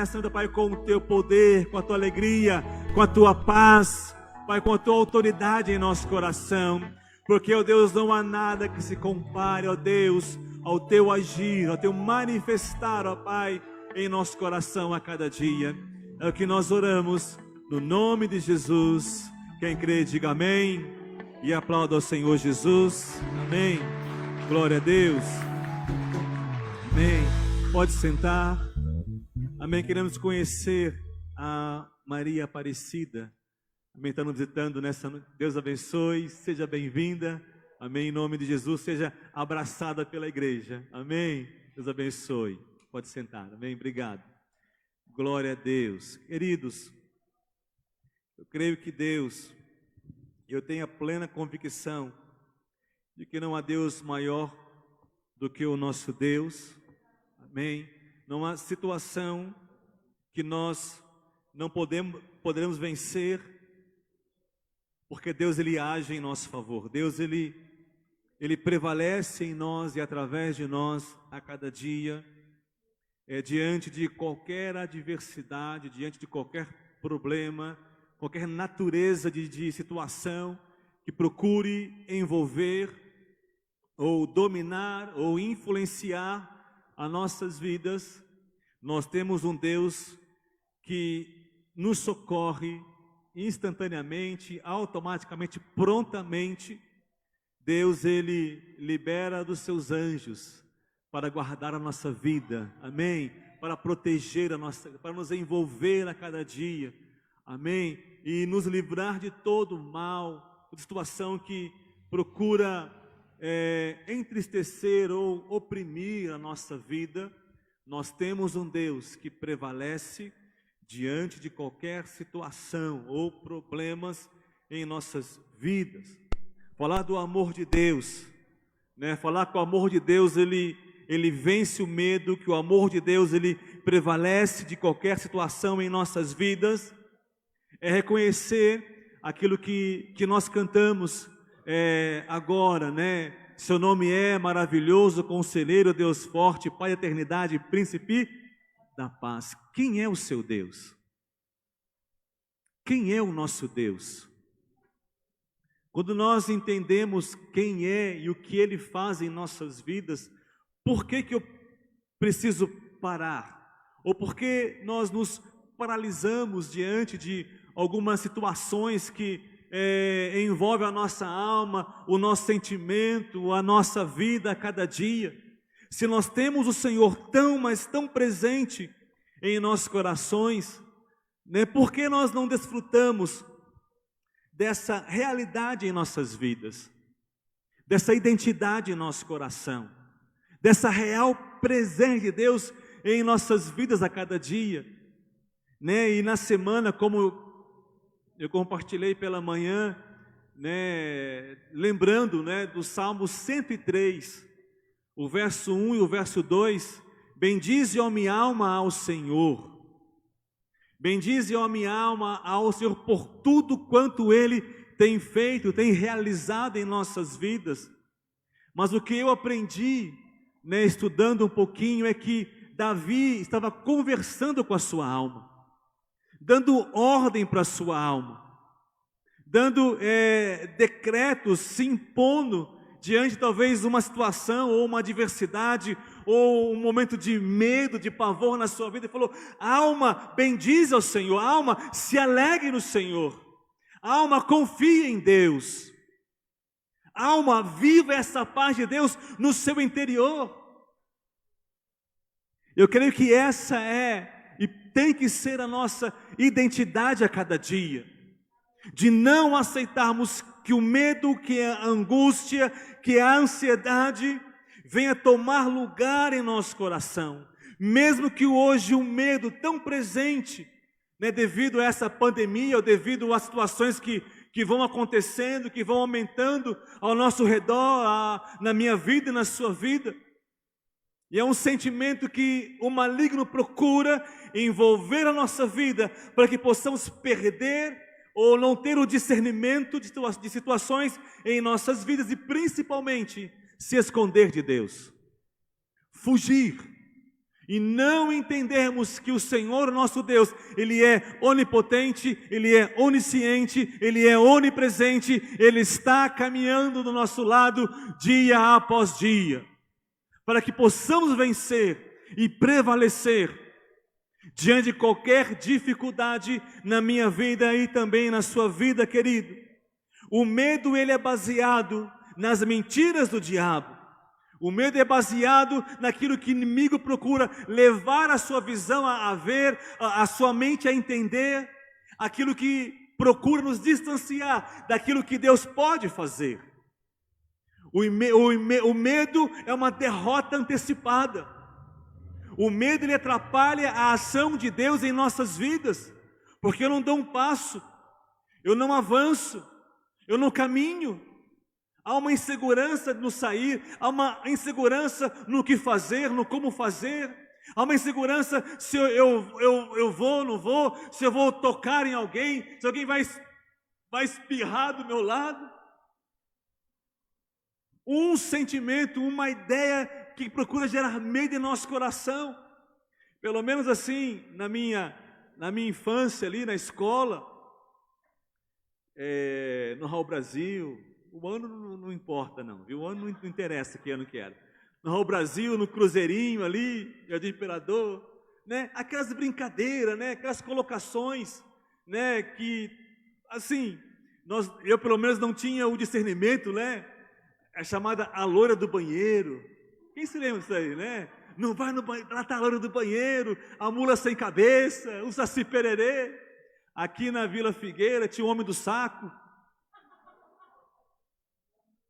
nessa noite, Pai, com o Teu poder, com a Tua alegria, com a Tua paz, Pai, com a Tua autoridade em nosso coração. Porque, ó Deus, não há nada que se compare, ó Deus, ao Teu agir, ao Teu manifestar, ó Pai, em nosso coração a cada dia. É o que nós oramos, no nome de Jesus. Quem crê, diga amém. E aplauda ao Senhor Jesus. Amém. Glória a Deus. Amém. Pode sentar. Amém. Queremos conhecer a Maria Aparecida. Amém. Está nos visitando nessa noite. Deus abençoe. Seja bem-vinda. Amém. Em nome de Jesus. Seja abraçada pela igreja. Amém. Deus abençoe. Pode sentar. Amém. Obrigado. Glória a Deus. Queridos, eu creio que Deus, eu tenho a plena convicção de que não há Deus maior do que o nosso Deus. Amém. Não há situação que nós não poderemos vencer, porque Deus, Ele age em nosso favor. Deus, Ele prevalece em nós e através de nós a cada dia, diante de qualquer adversidade, diante de qualquer problema, qualquer natureza de situação que procure envolver, ou dominar, ou influenciar as nossas vidas. Nós temos um Deus que nos socorre instantaneamente, automaticamente, prontamente. Deus, Ele libera dos seus anjos para guardar a nossa vida, amém? Para proteger para nos envolver a cada dia, amém? E nos livrar de todo mal, de situação que procura entristecer ou oprimir a nossa vida. Nós temos um Deus que prevalece diante de qualquer situação ou problemas em nossas vidas. Falar do amor de Deus, né? Falar que o amor de Deus, ele vence o medo, que o amor de Deus, ele prevalece de qualquer situação em nossas vidas. É reconhecer aquilo que nós cantamos agora, né? Seu nome é maravilhoso, conselheiro, Deus forte, Pai da eternidade, príncipe da paz. Quem é o seu Deus? Quem é o nosso Deus? Quando nós entendemos quem é e o que Ele faz em nossas vidas, por que eu preciso parar? Ou por que nós nos paralisamos diante de algumas situações que envolvem a nossa alma, o nosso sentimento, a nossa vida a cada dia? Se nós temos o Senhor tão, mas tão presente em nossos corações, né, por que nós não desfrutamos dessa realidade em nossas vidas, dessa identidade em nosso coração, dessa real presença de Deus em nossas vidas a cada dia, né? E na semana, como eu compartilhei pela manhã, né, lembrando, né, do Salmo 103, o verso 1 e o verso 2, bendize, ó minha alma, ao Senhor. Bendize, ó minha alma, ao Senhor por tudo quanto Ele tem feito, tem realizado em nossas vidas. Mas o que eu aprendi, né, estudando um pouquinho, é que Davi estava conversando com a sua alma, dando ordem para a sua alma, dando decretos, se impondo diante talvez uma situação ou uma adversidade ou um momento de medo, de pavor na sua vida. Ele falou: alma, bendize ao Senhor, alma, se alegre no Senhor, alma, confie em Deus, alma, viva essa paz de Deus no seu interior. Eu creio que essa e tem que ser a nossa identidade a cada dia, de não aceitarmos que o medo, que a angústia, que a ansiedade venha tomar lugar em nosso coração, mesmo que hoje o medo tão presente, né, devido a essa pandemia, ou devido às situações que vão acontecendo, que vão aumentando ao nosso redor, na minha vida e na sua vida. E é um sentimento que o maligno procura envolver a nossa vida, para que possamos perder ou não ter o discernimento de situações em nossas vidas, e principalmente se esconder de Deus, fugir e não entendermos que o Senhor nosso Deus, Ele é onipotente, Ele é onisciente, Ele é onipresente, Ele está caminhando do nosso lado dia após dia, para que possamos vencer e prevalecer diante de qualquer dificuldade na minha vida e também na sua vida, querido. O medo, ele é baseado nas mentiras do diabo. O medo é baseado naquilo que o inimigo procura levar a sua visão a ver, a sua mente a entender, aquilo que procura nos distanciar daquilo que Deus pode fazer. O medo é uma derrota antecipada. O medo, ele atrapalha a ação de Deus em nossas vidas, porque eu não dou um passo, eu não avanço, eu não caminho. Há uma insegurança no sair, há uma insegurança no que fazer, no como fazer. Há uma insegurança se eu vou, não vou, se eu vou tocar em alguém, se alguém vai espirrar do meu lado. Um sentimento, uma ideia que procura gerar medo em nosso coração. Pelo menos assim, na minha infância ali na escola, no Raul Brasil, o ano não importa não, viu? O ano não interessa que ano que era. No Raul Brasil, no Cruzeirinho ali, Jardim Imperador, né? Aquelas brincadeiras, né? Aquelas colocações, né? Que, assim, eu pelo menos não tinha o discernimento, né? É chamada a loira do banheiro. Quem se lembra disso aí, né? Não vai no banheiro, lá está a loira do banheiro, a mula sem cabeça, o saci pererê. Aqui na Vila Figueira tinha o homem do saco.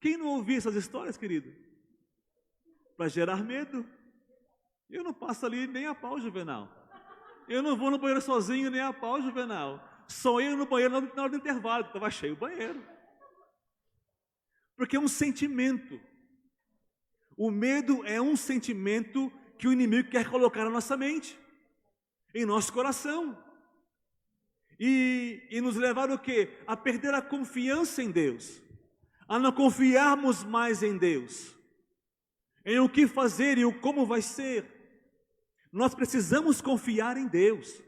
Quem não ouvia essas histórias, querido? Para gerar medo. Eu não passo ali nem a pau, Juvenal. Eu não vou no banheiro sozinho nem a pau, Juvenal. Só eu no banheiro na hora do intervalo, estava cheio o banheiro. Porque é um sentimento. O medo é um sentimento que o inimigo quer colocar na nossa mente, em nosso coração. E nos levar o quê? A perder a confiança em Deus. A não confiarmos mais em Deus, em o que fazer e o como vai ser. Nós precisamos confiar em Deus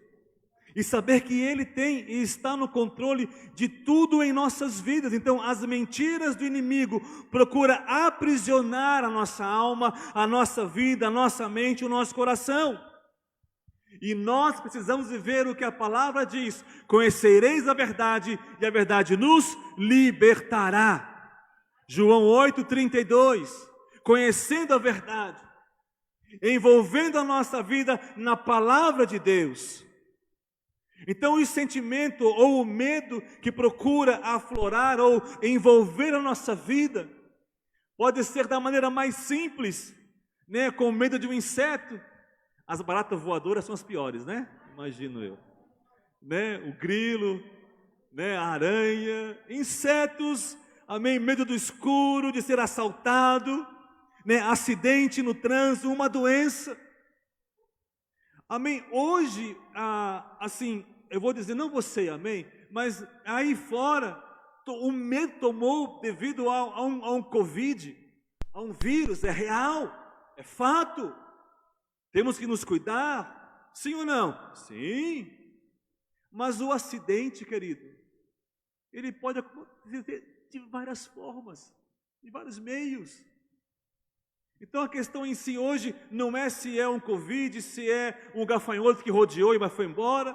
e saber que Ele tem e está no controle de tudo em nossas vidas. Então, as mentiras do inimigo procuram aprisionar a nossa alma, a nossa vida, a nossa mente, o nosso coração. E nós precisamos viver o que a palavra diz: conhecereis a verdade e a verdade nos libertará. João 8,32, conhecendo a verdade, envolvendo a nossa vida na palavra de Deus. Então o sentimento ou o medo que procura aflorar ou envolver a nossa vida, pode ser da maneira mais simples, né? Com medo de um inseto. As baratas voadoras são as piores, né? Imagino eu. Né? O grilo, né? A aranha, insetos. Amém, medo do escuro, de ser assaltado, né? Acidente no trânsito, uma doença. Amém, hoje, assim, eu vou dizer, não você, amém, mas aí fora, o medo tomou devido a um Covid, a um vírus, é real, é fato. Temos que nos cuidar, sim ou não? Sim, mas o acidente, querido, ele pode acontecer de várias formas, de vários meios. Então a questão em si hoje não é se é um Covid, se é um gafanhoto que rodeou e foi embora,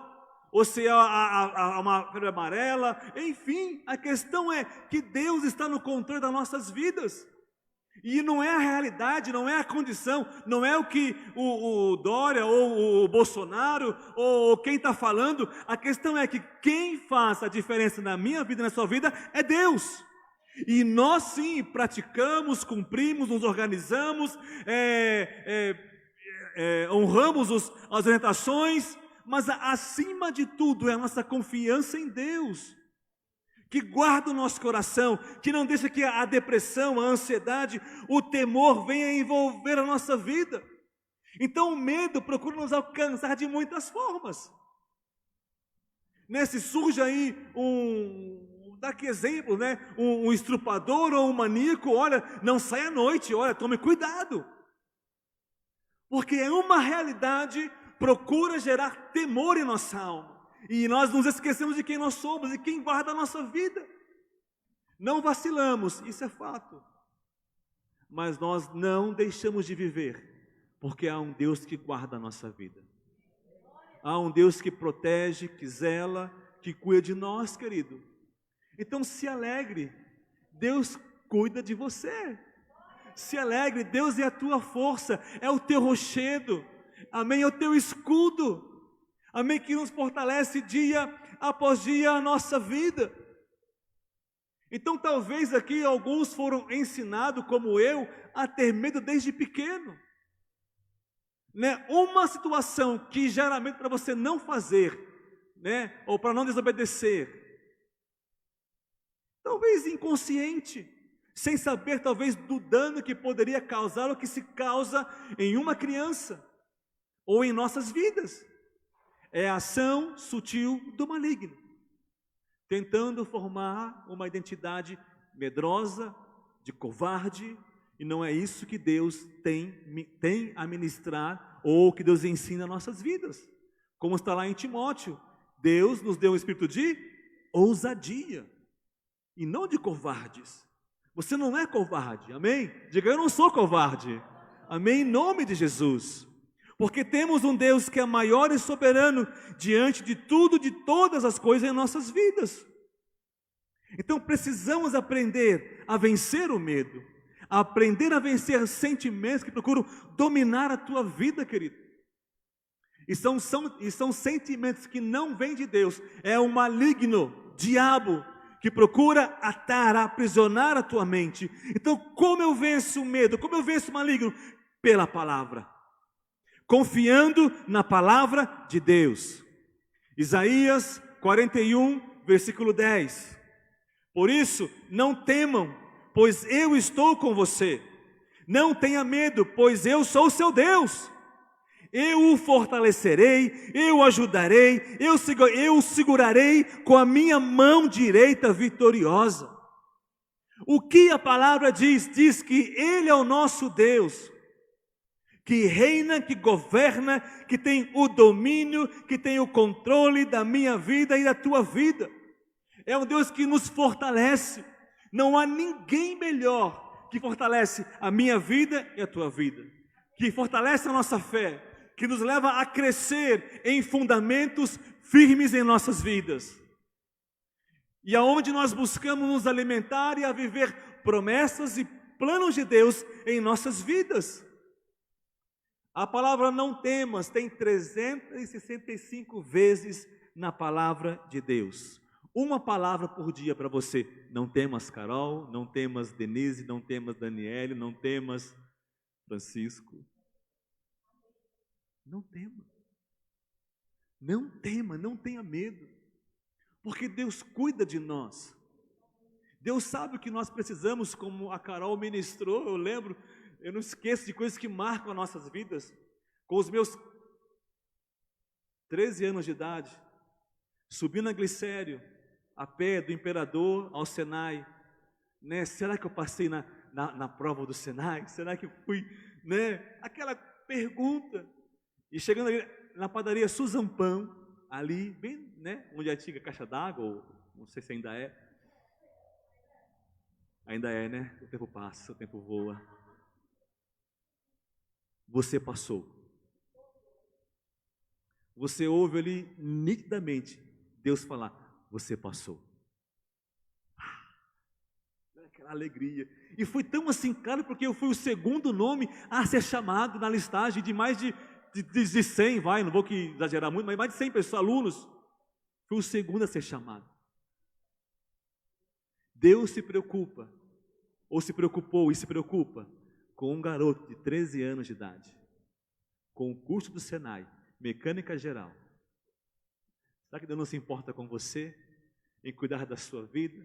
ou se é uma febre amarela, enfim, a questão é que Deus está no controle das nossas vidas. E não é a realidade, não é a condição, não é o que o Dória ou o Bolsonaro ou quem está falando. A questão é que quem faz a diferença na minha vida e na sua vida é Deus. E nós sim praticamos, cumprimos, nos organizamos, honramos as orientações, mas acima de tudo é a nossa confiança em Deus, que guarda o nosso coração, que não deixa que a depressão, a ansiedade, o temor venha envolver a nossa vida. Então o medo procura nos alcançar de muitas formas. Se surge aí dá que exemplo, né? Um estrupador ou um maníaco, olha, não sai à noite, olha, tome cuidado. Porque é uma realidade procura gerar temor em nossa alma. E nós nos esquecemos de quem nós somos e quem guarda a nossa vida. Não vacilamos, isso é fato. Mas nós não deixamos de viver, porque há um Deus que guarda a nossa vida. Há um Deus que protege, que zela, que cuida de nós, querido. Então se alegre, Deus cuida de você. Se alegre, Deus é a tua força, é o teu rochedo, amém, é o teu escudo, amém, que nos fortalece dia após dia a nossa vida. Então talvez aqui alguns foram ensinados, como eu, a ter medo desde pequeno, né? Uma situação que geralmente para você não fazer, né? Ou para não desobedecer, talvez inconsciente, sem saber talvez do dano que poderia causar ou que se causa em uma criança ou em nossas vidas. É a ação sutil do maligno, tentando formar uma identidade medrosa, de covarde, e não é isso que Deus tem a ministrar ou que Deus ensina nas nossas vidas. Como está lá em Timóteo, Deus nos deu um espírito de ousadia e não de covardes. Você não é covarde, amém? Diga, eu não sou covarde, amém? Em nome de Jesus. Porque temos um Deus que é maior e soberano diante de tudo, de todas as coisas em nossas vidas. Então precisamos aprender a vencer o medo, a aprender a vencer sentimentos que procuram dominar a tua vida, querido. E são sentimentos que não vêm de Deus, é o maligno, diabo, que procura atar, aprisionar a tua mente. Então, como eu venço o medo? Como eu venço o maligno? Pela palavra, confiando na palavra de Deus. Isaías 41, versículo 10. Por isso, não temam, pois eu estou com você. Não tenha medo, pois eu sou o seu Deus. Eu o fortalecerei, eu o ajudarei, eu o segurarei com a minha mão direita vitoriosa. O que a palavra diz? Diz que Ele é o nosso Deus, que reina, que governa, que tem o domínio, que tem o controle da minha vida e da tua vida. É um Deus que nos fortalece. Não há ninguém melhor que fortalece a minha vida e a tua vida, que fortalece a nossa fé, que nos leva a crescer em fundamentos firmes em nossas vidas. E aonde nós buscamos nos alimentar e a viver promessas e planos de Deus em nossas vidas. A palavra não temas tem 365 vezes na palavra de Deus. Uma palavra por dia para você. Não temas Carol, não temas Denise, não temas Daniele, não temas Francisco. Não tema. Não tema, não tenha medo. Porque Deus cuida de nós. Deus sabe o que nós precisamos, como a Carol ministrou, eu lembro, eu não esqueço de coisas que marcam as nossas vidas. Com os meus 13 anos de idade, subi na Glicério, a pé do Imperador ao Senai, né? Será que eu passei na prova do Senai? Será que fui, né? Aquela pergunta. E chegando ali, na padaria Suzan Pão, ali, bem, né? Onde é a antiga caixa d'água, ou não sei se ainda é. Ainda é, né? O tempo passa, o tempo voa. Você passou. Você ouve ali nitidamente Deus falar, você passou. Aquela alegria. E foi tão assim, claro, porque eu fui o segundo nome a ser chamado na listagem de mais de 100, não vou exagerar muito, mas mais de 100 pessoas, alunos. Fui o segundo a ser chamado. Deus se preocupa, ou se preocupou e se preocupa com um garoto de 13 anos de idade, com o curso do Senai, mecânica geral. Será que Deus não se importa com você, em cuidar da sua vida,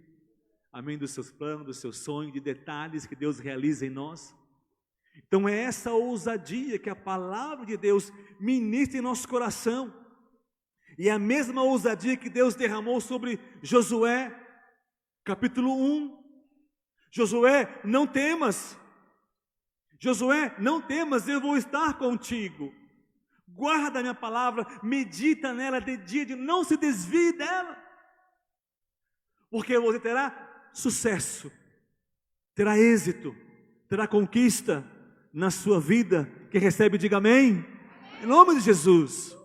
amém, dos seus planos, dos seus sonhos, de detalhes que Deus realiza em nós? Então é essa ousadia que a palavra de Deus ministra em nosso coração, e é a mesma ousadia que Deus derramou sobre Josué, capítulo 1, Josué, não temas, Josué, não temas, eu vou estar contigo. Guarda a minha palavra, medita nela de dia, não se desvie dela. Porque você terá sucesso, terá êxito, terá conquista na sua vida. Quem recebe, diga amém. Em nome de Jesus.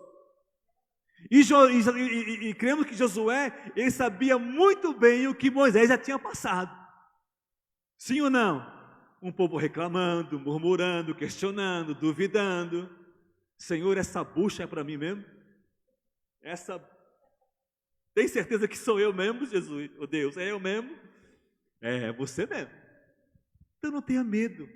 E cremos que Josué, ele sabia muito bem o que Moisés já tinha passado. Sim ou não? Um povo reclamando, murmurando, questionando, duvidando. Senhor, essa bucha é para mim mesmo? Tem certeza que sou eu mesmo, Jesus? Oh Deus, é eu mesmo? É você mesmo. Então não tenha medo.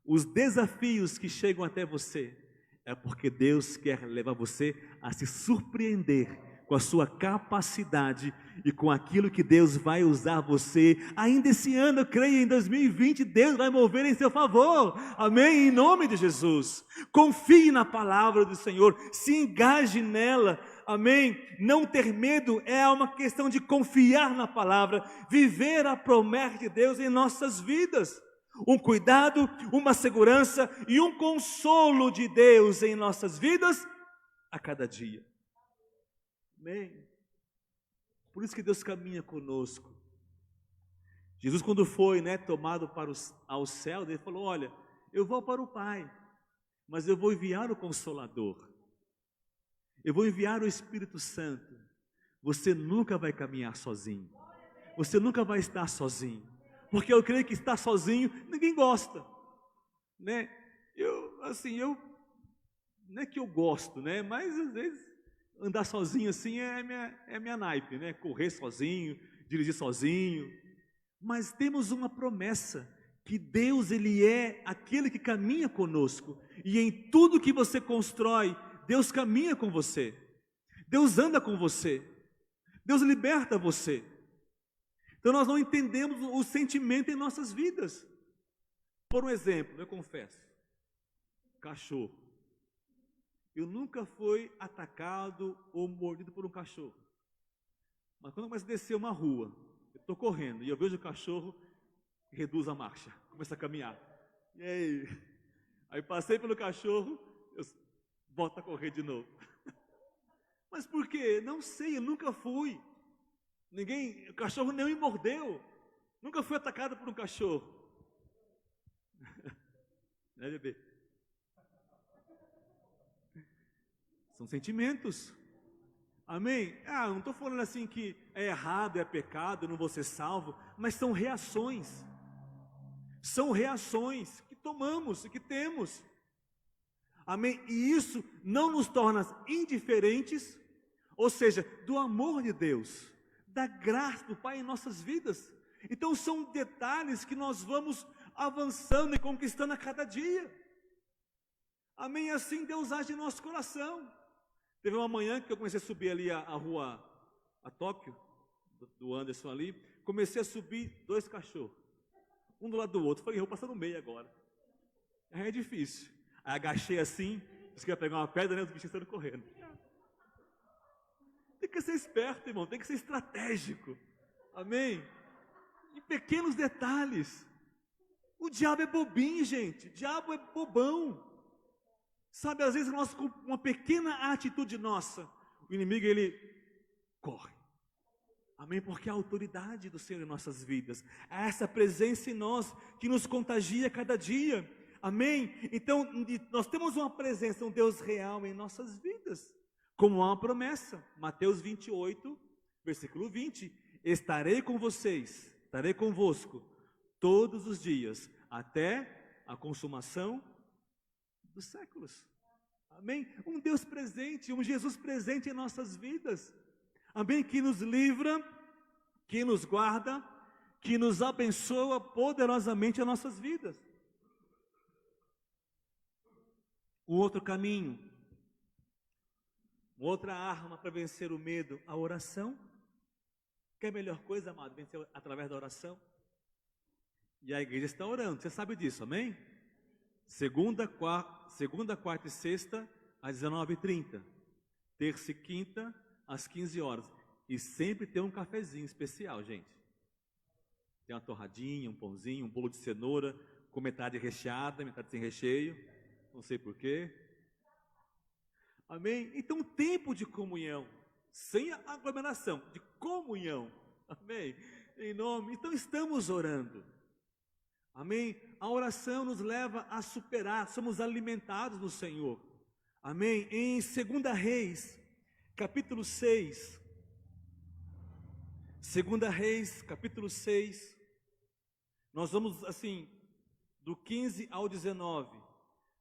Os desafios que chegam até você é porque Deus quer levar você a se surpreender com a sua capacidade e com aquilo que Deus vai usar você. Ainda esse ano, eu creio, em 2020, Deus vai mover em seu favor. Amém? Em nome de Jesus. Confie na palavra do Senhor, se engaje nela. Amém? Não ter medo é uma questão de confiar na palavra, viver a promessa de Deus em nossas vidas. Um cuidado, uma segurança e um consolo de Deus em nossas vidas a cada dia. Amém? Por isso que Deus caminha conosco. Jesus, quando foi tomado ao céu, ele falou: olha, eu vou para o Pai, mas eu vou enviar o Consolador. Eu vou enviar o Espírito Santo. Você nunca vai caminhar sozinho. Você nunca vai estar sozinho. Porque eu creio que estar sozinho, ninguém gosta, né? Não é que eu gosto, né? Mas às vezes andar sozinho assim é minha naipe, né? Correr sozinho, dirigir sozinho. Mas temos uma promessa, que Deus, Ele é aquele que caminha conosco. E em tudo que você constrói, Deus caminha com você. Deus anda com você. Deus liberta você. Então nós não entendemos o sentimento em nossas vidas. Por um exemplo, eu confesso, cachorro. Eu nunca fui atacado ou mordido por um cachorro. Mas quando eu começo a descer uma rua, eu estou correndo e eu vejo o cachorro, reduz a marcha, começa a caminhar. E aí passei pelo cachorro, eu volto a correr de novo. Mas por quê? Não sei, eu nunca fui. O cachorro nem me mordeu. Nunca fui atacado por um cachorro. Né, bebê? São sentimentos. Amém? Não estou falando assim que é errado, é pecado, eu não vou ser salvo. Mas são reações. São reações que tomamos e que temos. Amém? E isso não nos torna indiferentes, ou seja, do amor de Deus, da graça do Pai em nossas vidas. Então são detalhes que nós vamos avançando e conquistando a cada dia. Amém? Assim Deus age em nosso coração. Teve uma manhã que eu comecei a subir ali a rua, a Tóquio, do Anderson ali. Comecei a subir 2 cachorros, um do lado do outro. Falei, eu vou passar no meio agora. Aí é difícil. Aí agachei assim, disse que ia pegar uma pedra, né? Os bichinhos estão correndo. Tem que ser esperto, irmão, tem que ser estratégico. Amém? Em pequenos detalhes. O diabo é bobinho, gente. O diabo é bobão. Sabe, às vezes com uma pequena atitude nossa, o inimigo, ele corre. Amém? Porque a autoridade do Senhor em nossas vidas, é essa presença em nós que nos contagia cada dia. Amém? Então, nós temos uma presença, um Deus real em nossas vidas. Como há uma promessa, Mateus 28, versículo 20, estarei com vocês, estarei convosco, todos os dias, até a consumação dos séculos. Amém? Um Deus presente, um Jesus presente em nossas vidas. Amém? Que nos livra, que nos guarda, que nos abençoa poderosamente as nossas vidas. Um outro caminho, outra arma para vencer o medo, a oração. Quer melhor coisa, amado? Vencer através da oração. E a igreja está orando, você sabe disso, amém? Segunda, quarta e sexta, às 19h30. Terça e quinta, às 15 horas. E sempre tem um cafezinho especial, gente. Tem uma torradinha, um pãozinho, um bolo de cenoura, com metade recheada, metade sem recheio, não sei porquê. Amém? Então, tempo de comunhão, sem aglomeração, de comunhão. Amém? Então, estamos orando. Amém? A oração nos leva a superar, somos alimentados no Senhor. Amém? Em 2 Reis, capítulo 6. 2 Reis, capítulo 6. Nós vamos, assim, do 15 ao 19.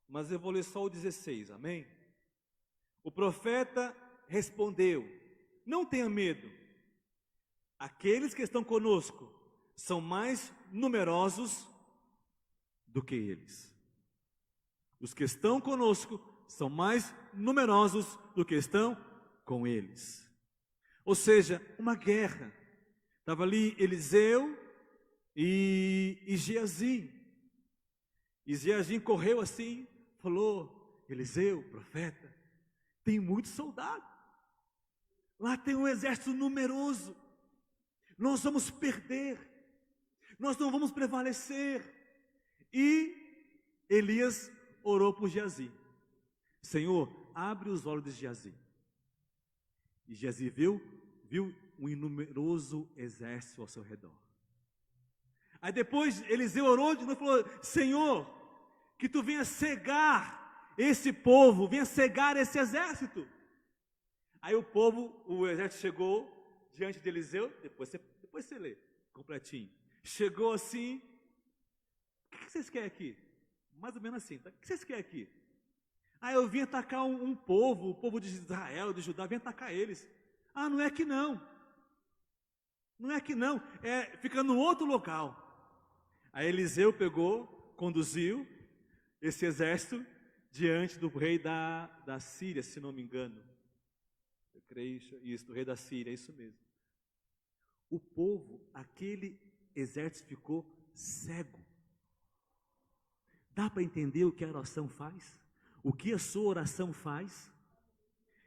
Mas eu vou ler só o 16, amém? O profeta respondeu: não tenha medo, aqueles que estão conosco são mais numerosos do que eles. Os que estão conosco são mais numerosos do que estão com eles. Ou seja, uma guerra. Estava ali Eliseu e Geazi. E Geazi correu assim, falou: Eliseu, profeta, tem muito soldado. Lá tem um exército numeroso. Nós vamos perder. Nós não vamos prevalecer. E Elias orou por Geazi. Senhor, abre os olhos de Geazi. E Geazi viu um inumeroso exército ao seu redor. Aí depois Eliseu orou de novo e falou: Senhor, que tu venha cegar esse povo, venha cegar esse exército. Aí o exército chegou diante de Eliseu, depois você lê completinho. Chegou assim: o que vocês querem aqui? Mais ou menos assim, tá? O que vocês querem aqui? Ah, eu vim atacar um povo, o povo de Israel, de Judá, vim atacar eles. Ah, não é aqui não. Não é aqui não, fica no outro local. Aí Eliseu pegou, conduziu esse exército diante do rei da Síria, se não me engano. Eu creio isso, do rei da Síria, é isso mesmo. O povo, aquele exército ficou cego. Dá para entender o que a oração faz? O que a sua oração faz?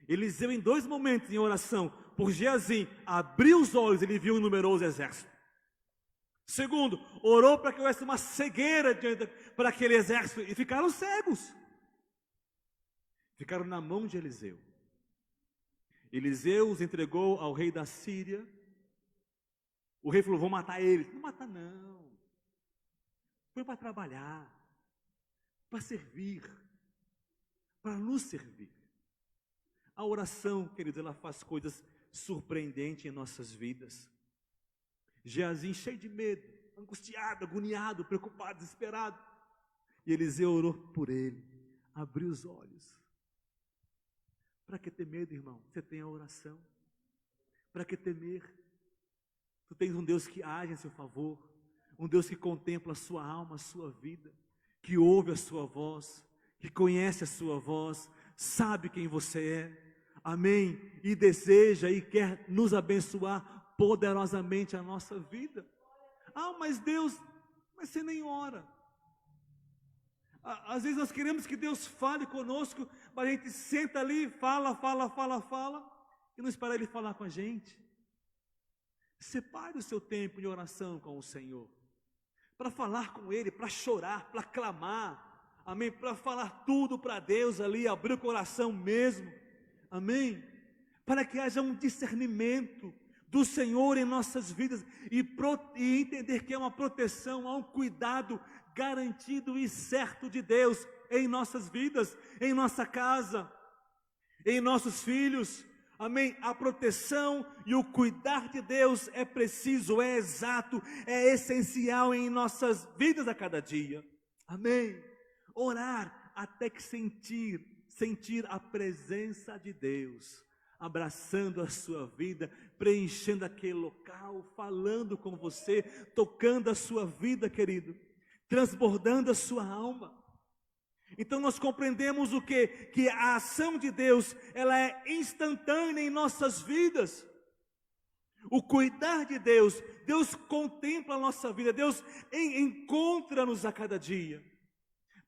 Eliseu, em 2 momentos em oração, por Geazi, abriu os olhos, ele viu um numeroso exército. Segundo, orou para que houvesse uma cegueira para aquele exército, e ficaram cegos. Ficaram na mão de Eliseu. Eliseu os entregou ao rei da Síria. O rei falou: vou matar eles. Não mata não. Foi para trabalhar, para servir, para nos servir. A oração, queridos, ela faz coisas surpreendentes em nossas vidas. Geazi cheio de medo, angustiado, agoniado, preocupado, desesperado. E Eliseu orou por ele, abriu os olhos. Para que ter medo, irmão? Você tem a oração. Para que temer? Tu tens um Deus que age em seu favor, um Deus que contempla a sua alma, a sua vida, que ouve a sua voz, que conhece a sua voz, sabe quem você é. Amém? E deseja e quer nos abençoar poderosamente a nossa vida. Ah, mas Deus, mas você nem ora. Às vezes nós queremos que Deus fale conosco, mas a gente senta ali, fala, e não espera Ele falar com a gente. Separe o seu tempo de oração com o Senhor, para falar com Ele, para chorar, para clamar, amém? Para falar tudo para Deus ali, abrir o coração mesmo, amém? Para que haja um discernimento do Senhor em nossas vidas e entender que é uma proteção, há um cuidado garantido e certo de Deus em nossas vidas, em nossa casa, em nossos filhos, amém? A proteção e o cuidar de Deus é preciso, é exato, é essencial em nossas vidas a cada dia, amém? Orar até que sentir a presença de Deus, abraçando a sua vida, preenchendo aquele local, falando com você, tocando a sua vida, querido, transbordando a sua alma. Então nós compreendemos o quê? Que a ação de Deus, ela é instantânea em nossas vidas. O cuidar de Deus, Deus contempla a nossa vida, Deus encontra-nos a cada dia,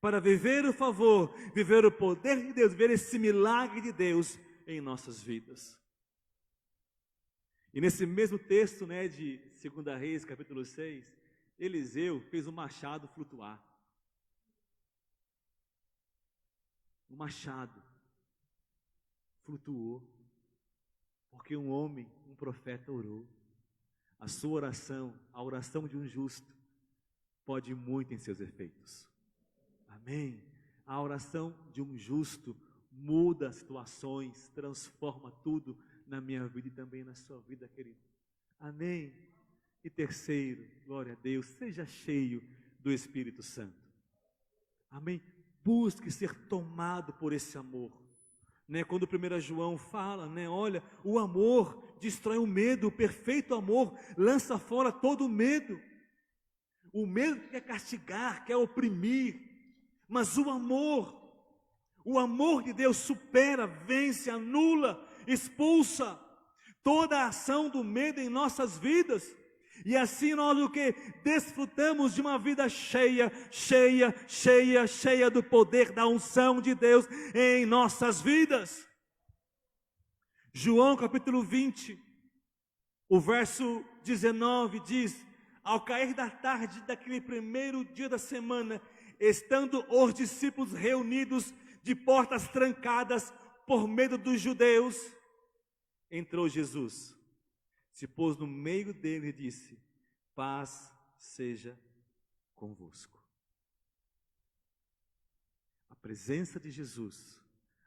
para viver o favor, viver o poder de Deus, ver esse milagre de Deus em nossas vidas. E nesse mesmo texto, de 2 Reis, capítulo 6, Eliseu fez um machado flutuar. o machado flutuou, porque um homem, um profeta orou. A sua oração, a oração de um justo, pode muito em seus efeitos. Amém? A oração de um justo muda situações, transforma tudo na minha vida e também na sua vida, querido. Amém? E terceiro, glória a Deus, seja cheio do Espírito Santo. Amém? Busque ser tomado por esse amor. Quando o 1 João fala, olha, o amor destrói o medo, o perfeito amor lança fora todo o medo. O medo quer castigar, quer oprimir, mas o amor de Deus supera, vence, anula, expulsa toda a ação do medo em nossas vidas. E assim nós o que? Desfrutamos de uma vida cheia do poder, da unção de Deus em nossas vidas. João capítulo 20, o verso 19 diz: ao cair da tarde daquele primeiro dia da semana, estando os discípulos reunidos de portas trancadas por medo dos judeus, entrou Jesus, se pôs no meio dele e disse: paz seja convosco. A presença de Jesus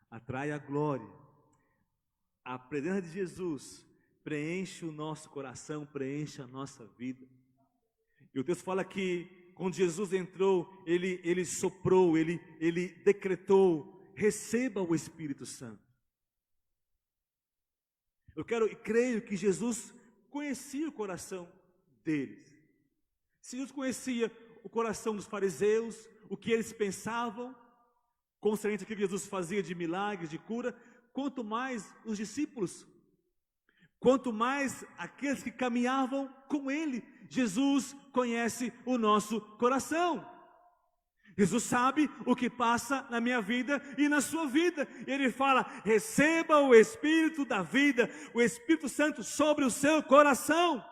atrai a glória. A presença de Jesus preenche o nosso coração, preenche a nossa vida. E o texto fala que quando Jesus entrou, ele soprou, ele decretou: receba o Espírito Santo. Eu creio que Jesus conhecia o coração deles. Se Jesus conhecia o coração dos fariseus, o que eles pensavam, concernente ao que Jesus fazia de milagres, de cura, quanto mais os discípulos, quanto mais aqueles que caminhavam com ele. Jesus conhece o nosso coração. Jesus sabe o que passa na minha vida e na sua vida. Ele fala: receba o Espírito da vida, o Espírito Santo sobre o seu coração.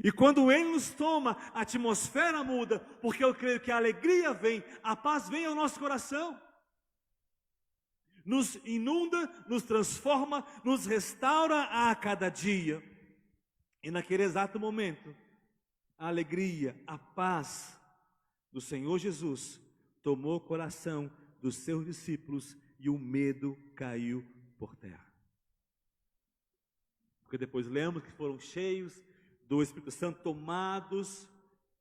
E quando Ele nos toma, a atmosfera muda, porque eu creio que a alegria vem, a paz vem ao nosso coração. Nos inunda, nos transforma, nos restaura a cada dia. E naquele exato momento, a alegria, a paz do Senhor Jesus tomou o coração dos seus discípulos e o medo caiu por terra. Porque depois lemos que foram cheios do Espírito Santo, tomados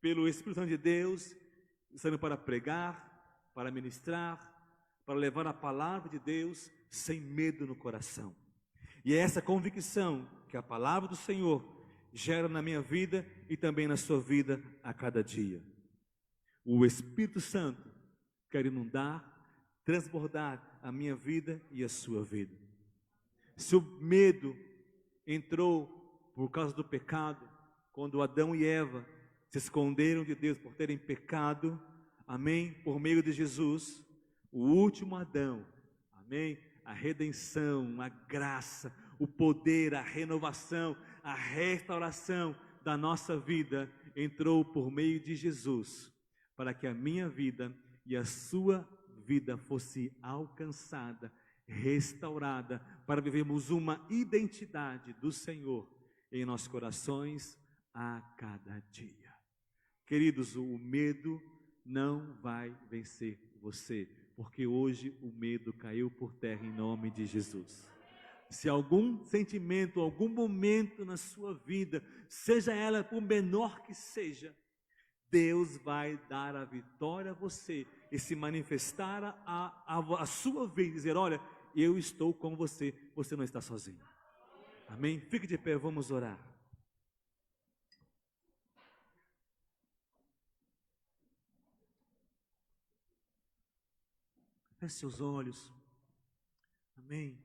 pelo Espírito Santo de Deus, saindo para pregar, para ministrar, para levar a palavra de Deus sem medo no coração. E é essa convicção que a palavra do Senhor gera na minha vida e também na sua vida a cada dia. O Espírito Santo quer inundar, transbordar a minha vida e a sua vida. Se o medo entrou por causa do pecado, quando Adão e Eva se esconderam de Deus por terem pecado, amém, por meio de Jesus, o último Adão, amém, a redenção, a graça, o poder, a renovação, a restauração da nossa vida entrou por meio de Jesus, para que a minha vida e a sua vida fosse alcançada, restaurada, para vivermos uma identidade do Senhor em nossos corações a cada dia. Queridos, o medo não vai vencer você, porque hoje o medo caiu por terra em nome de Jesus. Se algum sentimento, algum momento na sua vida, seja ela por menor que seja, Deus vai dar a vitória a você e se manifestar a sua vida e dizer: olha, eu estou com você, você não está sozinho. Amém? Fique de pé, vamos orar. Feche seus olhos. Amém?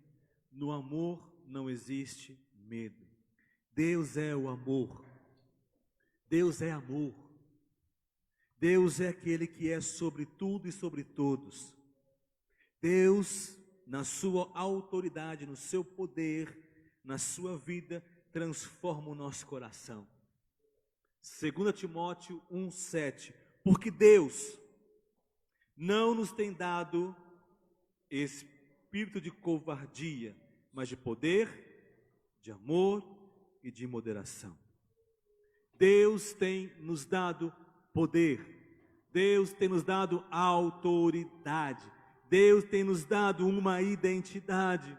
No amor não existe medo. Deus é o amor. Deus é amor. Deus é aquele que é sobre tudo e sobre todos. Deus, na sua autoridade, no seu poder, na sua vida, transforma o nosso coração. 2 Timóteo 1,7. Porque Deus não nos tem dado espírito de covardia, mas de poder, de amor e de moderação. Deus tem nos dado poder, Deus tem nos dado autoridade, Deus tem nos dado uma identidade,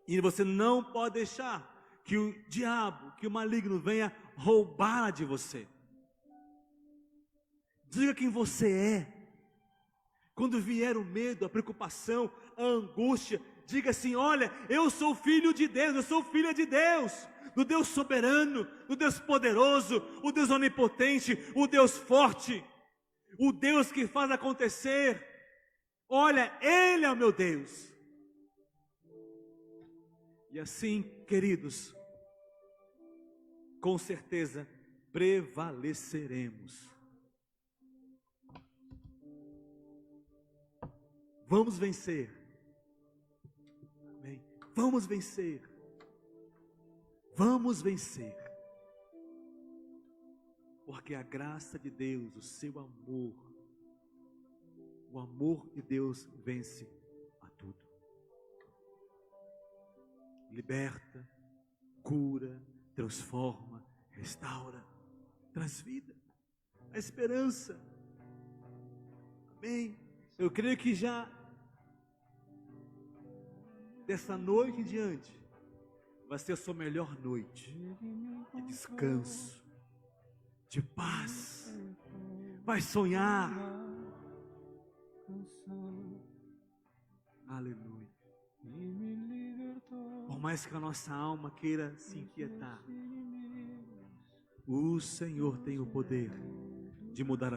e você não pode deixar que o diabo, que o maligno venha roubá-la de você. Diga quem você é. Quando vier o medo, a preocupação, a angústia, diga assim: olha, eu sou filho de Deus, eu sou filha de Deus, do Deus soberano, do Deus poderoso, o Deus onipotente, o Deus forte, o Deus que faz acontecer. Olha, Ele é o meu Deus. E assim, queridos, com certeza prevaleceremos. Vamos vencer. Amém. Vamos vencer. Vamos vencer. Porque a graça de Deus, o seu amor, o amor de Deus vence a tudo. Liberta, cura, transforma, restaura, traz vida, a esperança. Amém. Eu creio que já dessa noite em diante vai ser a sua melhor noite de descanso, de paz. Vai sonhar. Aleluia. Por mais que a nossa alma queira se inquietar, o Senhor tem o poder de mudar